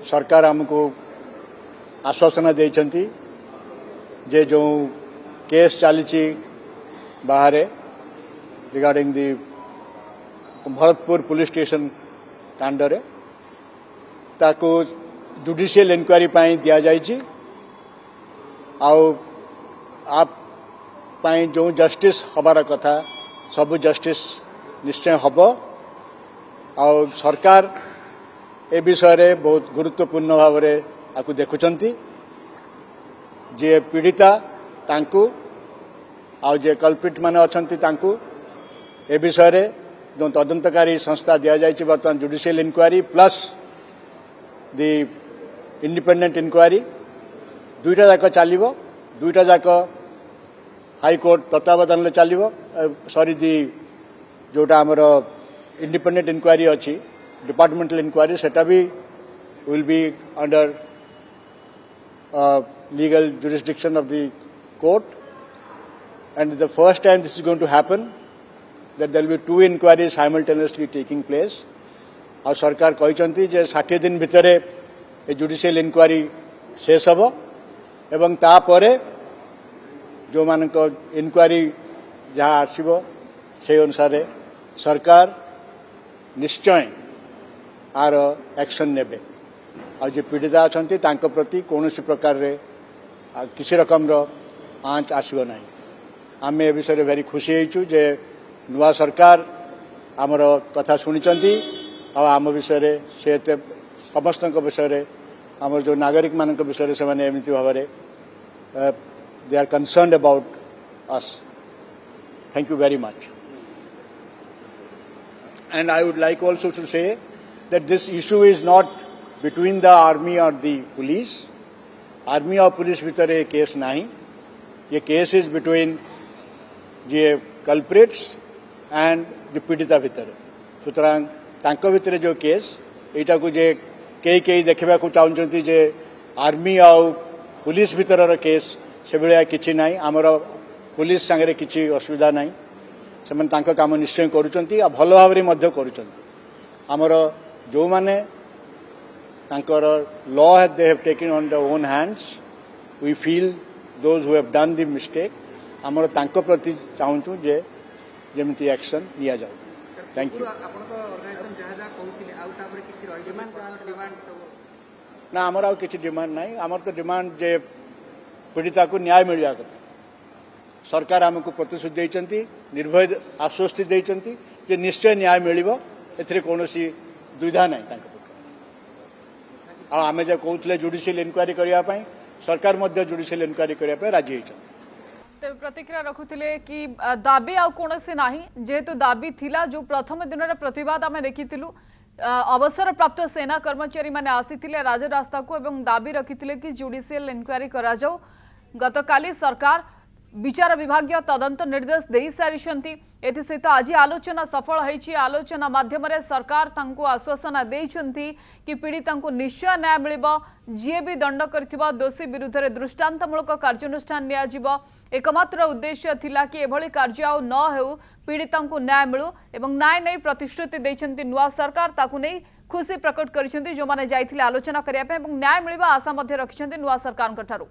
सरकार हमको आश्वासन देइछंती जे जो केस चली बाहर regarding the Bharatpur police station कांड रे ताको जुडिशियल इंक्वायरी पाई दिया जाइछि आप पाई जो जस्टिस हबार कथा सब जस्टिस निश्चय हब आ सरकार ए विषय रे बहुत गुरुत्वपूर्ण भाव रे आकु देखुचंती जे पीड़िता तांकु आ जे कल्पिट माने अछंती तांकु ए विषय रे जो तदंतकारी संस्था दिया जाइछि वर्तमान जुडिशियल इंक्वायरी प्लस दी इंडिपेंडेंट इंक्वायरी दुईटा जाक चलिबो दुईटा जाक हाईकोर्ट तत्वावधान चलिबो सॉरी दी जोटा हमर इंडिपेंडेंट इंक्वायरी अछि डिपार्टमेंटल इंक्वायरी सेटा भी will be under legal jurisdiction of the court, and the first time this is going to happen that there will be two inquiries simultaneously taking place. और सरकार कहिसंती जे 60 दिन भितरे a judicial inquiry शेष हबो एवं ता परे जो मानक इंक्वायरी जहाँ आसीबो से अनुसार सरकार निश्चय आर एक्शन नेबे और जो पीड़िता अच्छा तांको प्रति कौन प्रकार रे किसी रकम आंच आसब ना आम ए विषय भारी खुशी होइछु जे नुआ सरकार आमर कथा शुणी आम विषय से समस्त विषय आम जो नागरिक मान विषय से एमती भाव they are concerned about us thank you very much and I would like also to say that this issue is not between the army or the police. Army और पुलिस भीतर ये केस नहीं, ये case is between the culprits and जो पीड़िता भीतर सुतरां तांको भीतर जो केस एटा को जे कई देखा चाहते जे आर्मी और पुलिस भीतर केस से भाया किसी ना आमर पुलिस सांगे किसी असुविधा ना से तांको काम निश्चय करुँच भल भाव करुँच जो माने तांकर law they have taken on their own hands. We feel those who have done the mistake. आमर तांको प्रति चाहूँ जे जेमती एक्शन लिया जाओ. Thank you. ना आमर आउ किसी डिमांड नहीं आमर तो डिमांड जे पीड़िता को न्याय मिल सरकार आमको प्रतिश्रुति देइचंती निर्भय आश्वस्ति देइचंती जे निश्चय न्याय मिलिबो एथिरे कोनोसी दुविधा नहीं तांको आमे जो कहते जुडिशियल इंक्वायरी करने सरकार जुडिशियल इंक्वायरी करने राजी होती प्रतिक्रिया रखुले कि दाबी आ कौन ना जेहेतु दाबी थिला जो प्रथम दिन प्रतिवाद आम देखी अवसर प्राप्त सेना कर्मचारी मैंने आसी राजरास्ता को एवं दाबी रखी कि जुडिशियल इंक्वायरी करा जाऊ गतकाली सरकार विचार विभाग तदंत निर्देश दे सारी एसत आज आलोचना सफल होती आलोचना माध्यम सरकार तांको आश्वासन देइछंती कि पीड़िता को निश्चय न्याय मिलिबो जी भी दंड करथिबा दोषी विरुद्ध रे दृष्टांतमूलक कार्यानुष्ठान नियाजिबो एकमात्र उद्देश्य थिला कि एभली कार्य आउ न हेउ पीड़िता को न्याय मिलू एवं न्याय नहीं प्रतिश्रुति देइछंती नुआ सरकार ताकू नहीं खुशी प्रकट करिसेंती जो माने जाइथिले आलोचना करिया पे एवं न्याय मिलिबा आशा मध्य रखिसेंती नुआ सरकार ठारू।